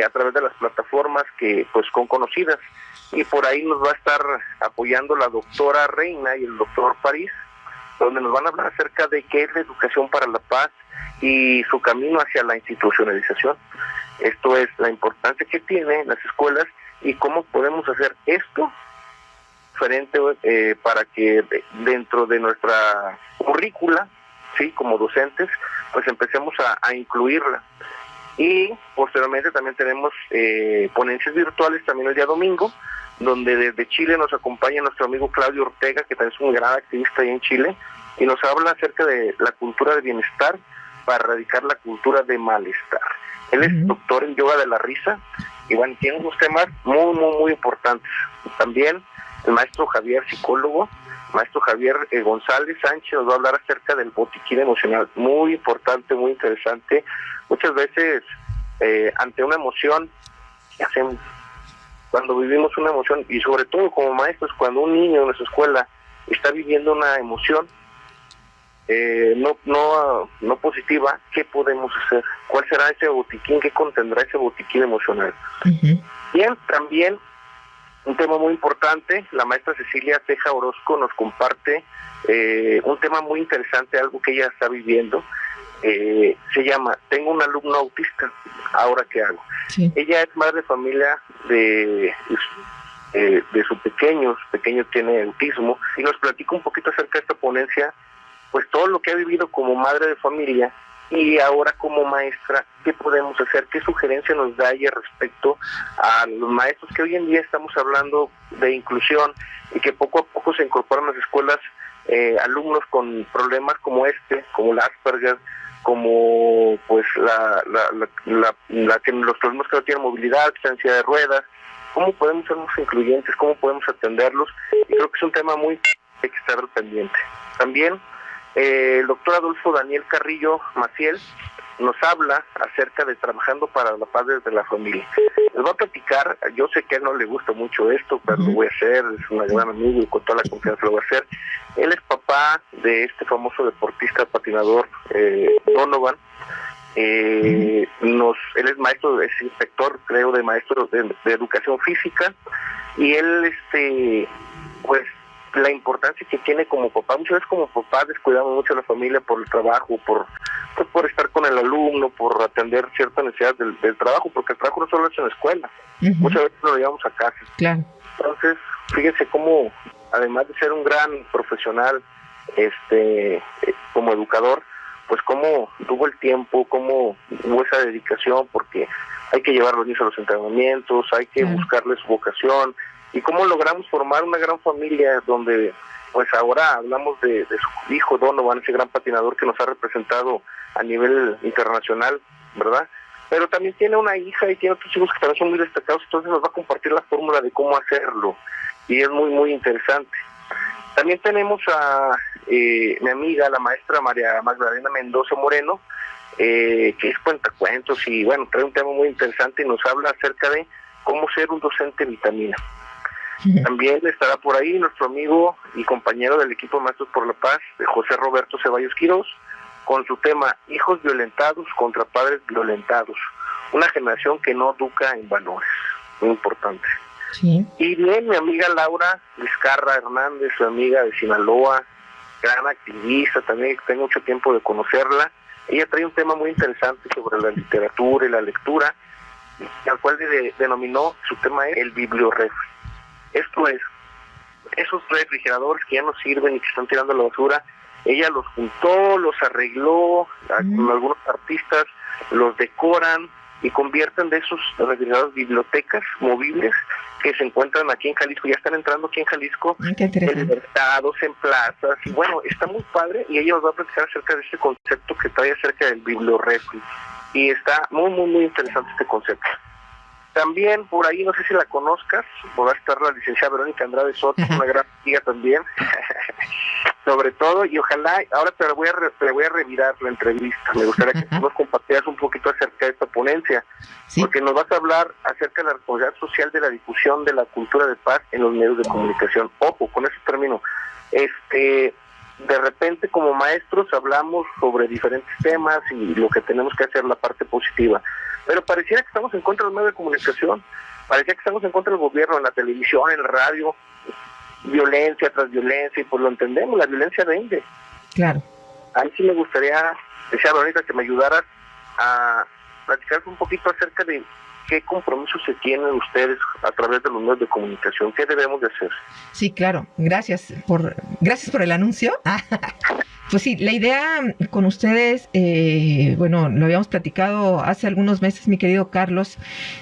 C: a través de las plataformas que pues son conocidas, y por ahí nos va a estar apoyando la doctora Reina y el doctor París, donde nos van a hablar acerca de qué es la educación para la paz y su camino hacia la institucionalización. Esto es la importancia que tienen las escuelas y cómo podemos hacer esto diferente para que dentro de nuestra currícula, sí, como docentes, pues empecemos a incluirla. Y posteriormente también tenemos ponencias virtuales también el día domingo, donde desde Chile nos acompaña nuestro amigo Claudio Ortega, que también es un gran activista ahí en Chile, y nos habla acerca de la cultura de bienestar para erradicar la cultura de malestar. Él es doctor en yoga de la risa y bueno, tiene unos temas muy importantes. También el maestro Javier, psicólogo, maestro Javier González Sánchez, nos va a hablar acerca del botiquín emocional, muy importante, muy interesante. Muchas veces ante una emoción, cuando vivimos una emoción, y sobre todo como maestros, cuando un niño en nuestra escuela está viviendo una emoción no positiva, ¿qué podemos hacer? ¿Cuál será ese botiquín? ¿Qué contendrá ese botiquín emocional? Uh-huh. Bien, también un tema muy importante, la maestra Cecilia Teja Orozco nos comparte un tema muy interesante, algo que ella está viviendo. Se llama Tengo un alumno autista, ¿ahora qué hago? Sí. Ella es madre de familia de su pequeño tiene autismo, y nos platica un poquito acerca de esta ponencia, pues todo lo que ha vivido como madre de familia y ahora como maestra, ¿qué podemos hacer? ¿Qué sugerencia nos da ella respecto a los maestros que hoy en día estamos hablando de inclusión y que poco a poco se incorporan a las escuelas alumnos con problemas como como el Asperger, como pues los problemas que no tienen movilidad, distancia de ruedas? ¿Cómo podemos ser más incluyentes? ¿Cómo podemos atenderlos? Y creo que es un tema muy que estar pendiente. También el doctor Adolfo Daniel Carrillo Maciel nos habla acerca de trabajando para la paz desde la familia. Les voy a platicar, yo sé que a él no le gusta mucho esto, pero lo voy a hacer, es un gran amigo y con toda la confianza lo voy a hacer. Él es papá de este famoso deportista patinador Donovan. Él es maestro, es inspector, creo, de maestro de educación física, y él pues la importancia que tiene como papá. Muchas veces como papá descuidamos mucho a la familia por el trabajo, por estar con el alumno, por atender ciertas necesidades del trabajo, porque el trabajo no solo es en la escuela, muchas veces lo llevamos a casa. Claro. Entonces, fíjense cómo, además de ser un gran profesional como educador, pues cómo tuvo el tiempo, cómo hubo esa dedicación, porque hay que llevar a los niños a los entrenamientos, hay que buscarles su vocación, y cómo logramos formar una gran familia donde pues ahora hablamos de su hijo Donovan, ese gran patinador que nos ha representado a nivel internacional, ¿verdad? Pero también tiene una hija y tiene otros hijos que también son muy destacados, entonces nos va a compartir la fórmula de cómo hacerlo, y es muy interesante. También tenemos a mi amiga, la maestra María Magdalena Mendoza Moreno, que es cuentacuentos y bueno, trae un tema muy interesante y nos habla acerca de cómo ser un docente vitamina. También estará por ahí nuestro amigo y compañero del equipo de Maestros por la Paz, José Roberto Ceballos Quirós, con su tema Hijos violentados contra padres violentados, una generación que no educa en valores, muy importante. Sí. Y bien, mi amiga Laura Vizcarra Hernández, su amiga de Sinaloa, gran activista, también tengo mucho tiempo de conocerla. Ella trae un tema muy interesante sobre la literatura y la lectura, al cual denominó su tema el bibliorefri. Esto es, esos refrigeradores que ya no sirven y que están tirando a la basura, ella los juntó, los arregló, con algunos artistas los decoran y convierten de esos refrigeradores bibliotecas movibles que se encuentran aquí en Jalisco, ya están entrando aquí en Jalisco, en mercados, en plazas, y bueno, está muy padre, y ella nos va a platicar acerca de este concepto que trae acerca del bibliorefri, y está muy interesante este concepto. También por ahí, no sé si la conozcas, va a estar la licenciada Verónica Andrade Soto, una gran amiga también, sobre todo, y ojalá, ahora te voy a revirar la entrevista, me gustaría que tú nos compartieras un poquito acerca de esta ponencia, ¿sí? Porque nos vas a hablar acerca de la responsabilidad social de la difusión de la cultura de paz en los medios de comunicación. Ojo, con ese término, de repente como maestros hablamos sobre diferentes temas y lo que tenemos que hacer, la parte positiva, pero pareciera que estamos en contra de los medios de comunicación, pareciera que estamos en contra del gobierno, en la televisión, en la radio, violencia tras violencia, y pues lo entendemos, la violencia vende. Claro. A mí sí me gustaría, decía Verónica, que me ayudaras a platicar un poquito acerca de qué compromisos se tienen ustedes a través de los medios de comunicación, qué debemos de hacer.
B: Sí, claro, gracias por el anuncio. Pues sí, la idea con ustedes, bueno, lo habíamos platicado hace algunos meses, mi querido Carlos,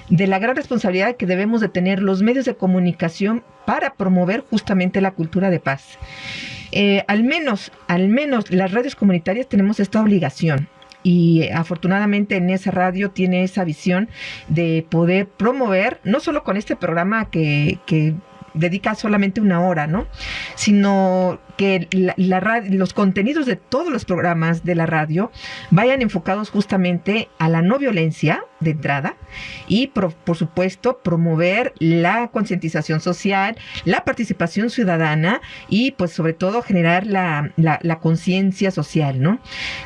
B: de la gran responsabilidad que debemos de tener los medios de comunicación para promover justamente la cultura de paz. Al menos las radios comunitarias tenemos esta obligación. y afortunadamente en esa radio tiene esa visión de poder promover, no solo con este programa que dedica solamente una hora, ¿no? Sino que los contenidos de todos los programas de la radio vayan enfocados justamente a la no violencia de entrada y por supuesto promover la concientización social, la participación ciudadana y pues sobre todo generar la conciencia social, ¿no?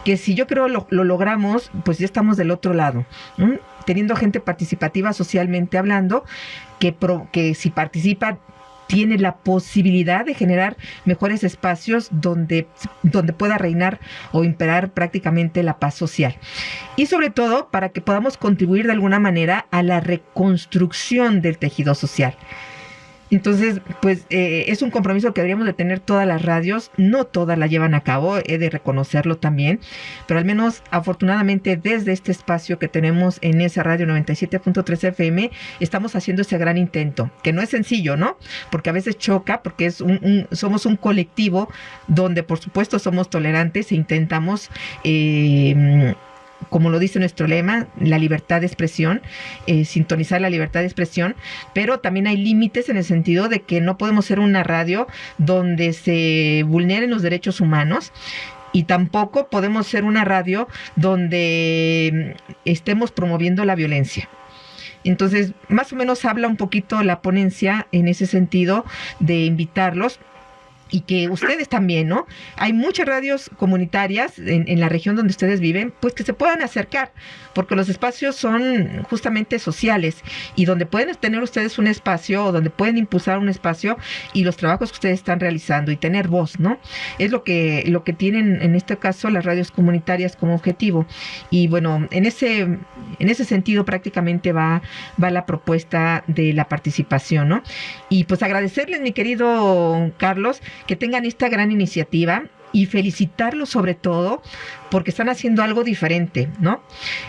B: Que si yo creo lo logramos, pues ya estamos del otro lado, ¿no? Teniendo gente participativa socialmente hablando, que si participa tiene la posibilidad de generar mejores espacios donde pueda reinar o imperar prácticamente la paz social. Y sobre todo para que podamos contribuir de alguna manera a la reconstrucción del tejido social. Entonces, pues es un compromiso que deberíamos de tener todas las radios. No todas la llevan a cabo, he de reconocerlo también, pero al menos afortunadamente desde este espacio que tenemos en esa radio 97.3 FM estamos haciendo ese gran intento, que no es sencillo, ¿no? Porque a veces choca, porque somos un colectivo donde por supuesto somos tolerantes e intentamos como lo dice nuestro lema, la libertad de expresión, sintonizar la libertad de expresión, pero también hay límites en el sentido de que no podemos ser una radio donde se vulneren los derechos humanos y tampoco podemos ser una radio donde estemos promoviendo la violencia. Entonces, más o menos habla un poquito la ponencia en ese sentido de invitarlos. Y que ustedes también, ¿no? Hay muchas radios comunitarias en la región donde ustedes viven, pues que se puedan acercar, porque los espacios son justamente sociales y donde pueden tener ustedes un espacio o donde pueden impulsar un espacio y los trabajos que ustedes están realizando y tener voz, ¿no? Es lo que tienen en este caso las radios comunitarias como objetivo. Y bueno, en ese sentido prácticamente va la propuesta de la participación, ¿no? Y pues agradecerles, mi querido Carlos, que tengan esta gran iniciativa y felicitarlos sobre todo porque están haciendo algo diferente, ¿no?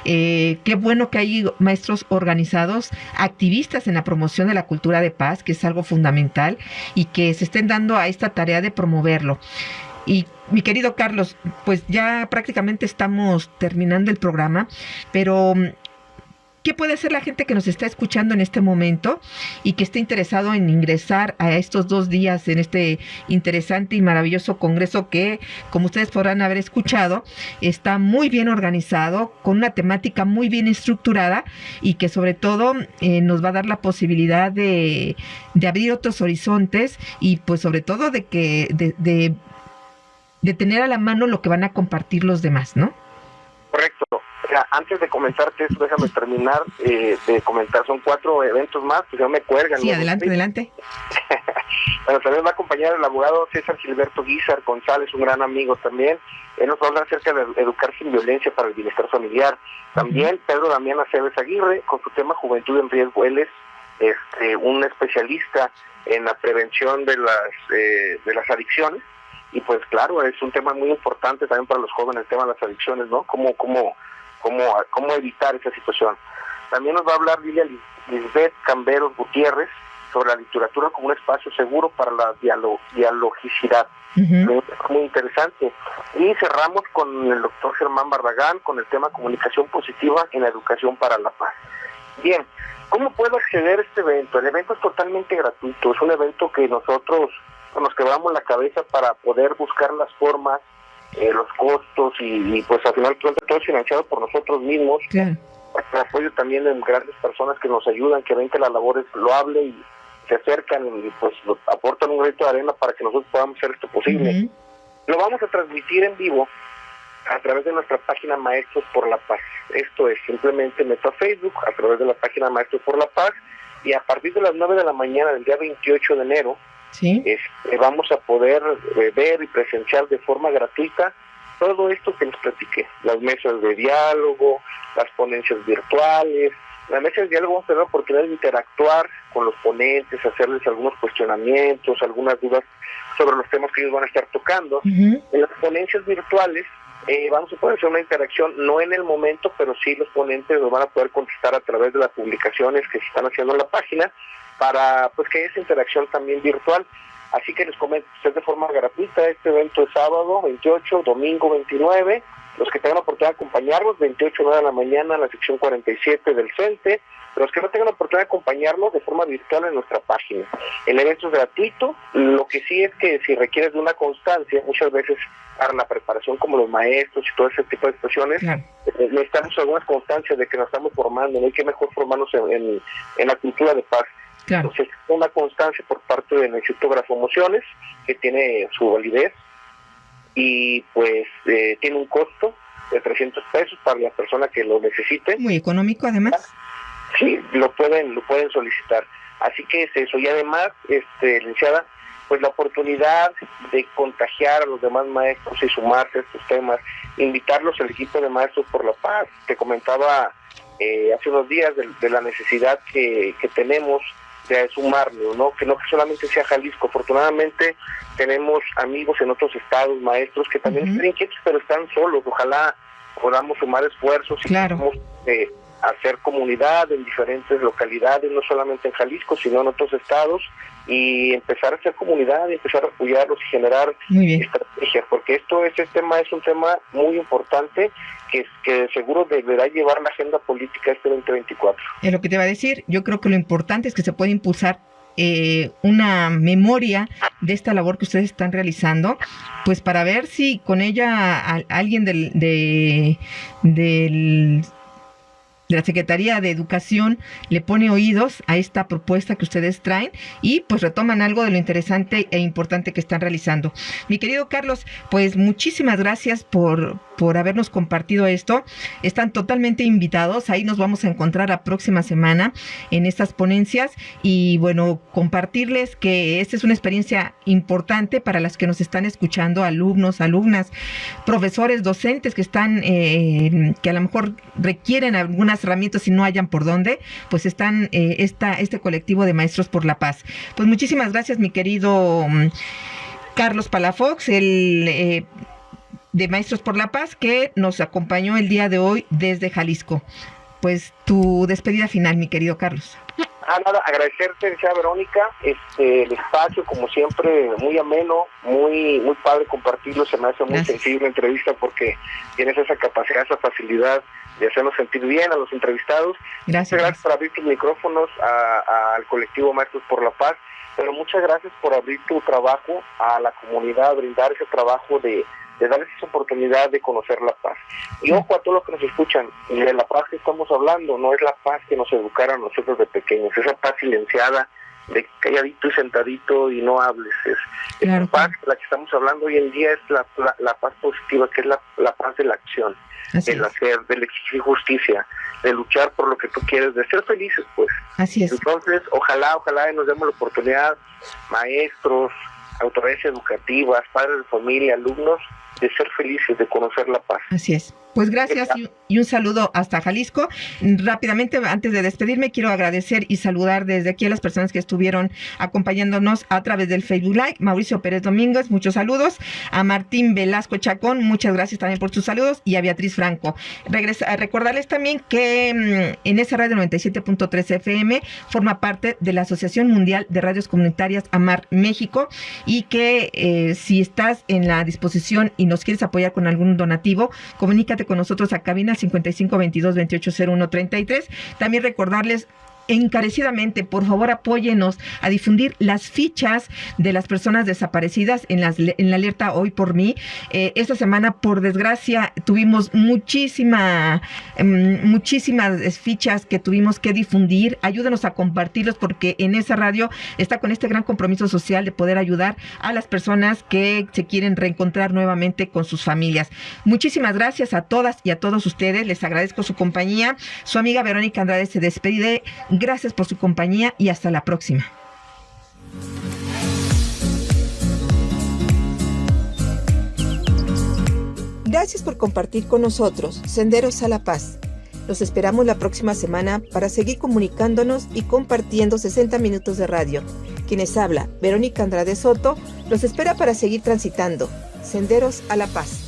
B: Qué bueno que hay maestros organizados, activistas en la promoción de la cultura de paz, que es algo fundamental, y que se estén dando a esta tarea de promoverlo. Y mi querido Carlos, pues ya prácticamente estamos terminando el programa, pero ¿qué puede hacer la gente que nos está escuchando en este momento y que esté interesado en ingresar a estos 2 días en este interesante y maravilloso congreso que, como ustedes podrán haber escuchado, está muy bien organizado, con una temática muy bien estructurada y que sobre todo nos va a dar la posibilidad de abrir otros horizontes y pues sobre todo de tener a la mano lo que van a compartir los demás, ¿no?
C: Correcto. Antes de comentarte eso, déjame terminar de comentar. Son 4 eventos más, pues ya me cuelgan.
B: Sí, adelante.
C: Bueno, también va a acompañar el abogado César Gilberto Guizar González, un gran amigo también. Él nos va a hablar acerca de educar sin violencia para el bienestar familiar. También Pedro Damián Aceves Aguirre, con su tema Juventud en Riesgo. Él es un especialista en la prevención de las adicciones. Y pues claro, es un tema muy importante también para los jóvenes, el tema de las adicciones, ¿no? Cómo evitar esa situación. También nos va a hablar Lilia Lisbeth Camberos Gutiérrez sobre la literatura como un espacio seguro para la dialogicidad. Muy interesante. Y cerramos con el doctor Germán Barragán con el tema comunicación positiva en la educación para la paz. Bien, ¿cómo puedo acceder a este evento? El evento es totalmente gratuito, es un evento que nosotros nos quebramos la cabeza para poder buscar las formas, los costos y pues al final todo es financiado por nosotros mismos.
B: Claro.
C: El apoyo también de grandes personas que nos ayudan, que ven que la labor es loable y se acercan y pues aportan un granito de arena para que nosotros podamos hacer esto posible. Lo vamos a transmitir en vivo a través de nuestra página Maestros por la Paz. Esto es, simplemente meto a Facebook a través de la página Maestros por la Paz y a partir de las 9 de la mañana del día 28 de enero
B: ¿sí?
C: Vamos a poder ver y presenciar de forma gratuita todo esto que les platiqué, las mesas de diálogo, las ponencias virtuales. La mesa de diálogo vamos a tener la oportunidad de interactuar con los ponentes, hacerles algunos cuestionamientos, algunas dudas sobre los temas que ellos van a estar tocando. En las ponencias virtuales vamos a poder hacer una interacción, no en el momento, pero sí los ponentes nos van a poder contestar a través de las publicaciones que se están haciendo en la página, para pues que haya esa interacción también virtual. Así que les comento, es de forma gratuita. Este evento es sábado 28, domingo 29 los que tengan la oportunidad de acompañarnos, 28:09 de la mañana en la sección 47 del CENTE, los que no tengan la oportunidad de acompañarnos de forma virtual en nuestra página. El evento es gratuito, lo que sí es que si requieres de una constancia, muchas veces para la preparación como los maestros y todo ese tipo de expresiones, claro, necesitamos algunas constancias de que nos estamos formando, ¿no? Y qué mejor formarnos en la cultura de paz. Claro. Entonces, una constancia por parte del Instituto Grafomociones, que tiene su validez, y pues tiene un costo de $300 para la persona que lo necesite.
B: Muy económico, además.
C: Sí, lo pueden solicitar. Así que es eso. Y además, licenciada, pues la oportunidad de contagiar a los demás maestros y sumarse a estos temas, invitarlos al equipo de Maestros por la Paz. Te comentaba hace unos días de la necesidad que tenemos de sumarnos, ¿no? Que no solamente sea Jalisco. Afortunadamente tenemos amigos en otros estados, maestros que también están inquietos, pero están solos. Ojalá podamos sumar esfuerzos y podamos hacer comunidad en diferentes localidades, no solamente en Jalisco, sino en otros estados, y empezar a hacer comunidad, y empezar a apoyarlos y generar estrategias, porque este tema es un tema muy importante que seguro deberá llevar la agenda política este 2024.
B: Es lo que te iba a decir. Yo creo que lo importante es que se puede impulsar una memoria de esta labor que ustedes están realizando, pues para ver si con ella alguien de la Secretaría de Educación le pone oídos a esta propuesta que ustedes traen y pues retoman algo de lo interesante e importante que están realizando. Mi querido Carlos, pues muchísimas gracias por habernos compartido esto. Están totalmente invitados. Ahí nos vamos a encontrar la próxima semana en estas ponencias y bueno, compartirles que esta es una experiencia importante para las que nos están escuchando, alumnos, alumnas, profesores, docentes que están, que a lo mejor requieren algunas herramientas y no hayan por dónde, pues están este colectivo de Maestros por la Paz. Pues muchísimas gracias, mi querido Carlos Palafox, de Maestros por la Paz, que nos acompañó el día de hoy desde Jalisco. Pues tu despedida final, mi querido Carlos.
C: Nada, agradecerte, decía Verónica, el espacio, como siempre, muy ameno, muy padre compartirlo. Se me hace muy sensible la entrevista porque tienes esa capacidad, esa facilidad de hacernos sentir bien a los entrevistados. Gracias por abrir tus micrófonos al colectivo Maestros por la Paz, pero muchas gracias por abrir tu trabajo a la comunidad, brindar ese trabajo de darles esa oportunidad de conocer la paz. Y ojo a todos los que nos escuchan, de la paz que estamos hablando, no es la paz que nos educaron nosotros de pequeños, esa paz silenciada, de calladito y sentadito y no hables. Es la paz de la que estamos hablando hoy en día, es la paz positiva, que es la paz de la acción, del hacer, del exigir justicia, de luchar por lo que tú quieres, de ser felices, pues.
B: Así es.
C: Entonces, ojalá nos demos la oportunidad, maestros, autoridades educativas, padres de familia, alumnos, de ser felices, de conocer la paz.
B: Así es. Pues gracias y un saludo hasta Jalisco. Rápidamente, antes de despedirme, quiero agradecer y saludar desde aquí a las personas que estuvieron acompañándonos a través del Facebook Live. Mauricio Pérez Domínguez, muchos saludos. A Martín Velasco Chacón, muchas gracias también por sus saludos. Y a Beatriz Franco. Recordarles también que en esa radio 97.3 FM forma parte de la Asociación Mundial de Radios Comunitarias AMAR México, y que si estás en la disposición y nos quieres apoyar con algún donativo, comunícate con nosotros a cabina 5522-280133. También recordarles encarecidamente, por favor, apóyenos a difundir las fichas de las personas desaparecidas en la alerta Hoy por Mí. Esta semana, por desgracia, tuvimos muchísimas fichas que tuvimos que difundir. Ayúdenos a compartirlos, porque en esa radio está con este gran compromiso social de poder ayudar a las personas que se quieren reencontrar nuevamente con sus familias. Muchísimas gracias a todas y a todos ustedes. Les agradezco su compañía. Su amiga Verónica Andrade se despide. Gracias por su compañía y hasta la próxima.
D: Gracias por compartir con nosotros Senderos a la Paz. Los esperamos la próxima semana para seguir comunicándonos y compartiendo 60 minutos de radio. Quienes habla, Verónica Andrade Soto, los espera para seguir transitando Senderos a la Paz.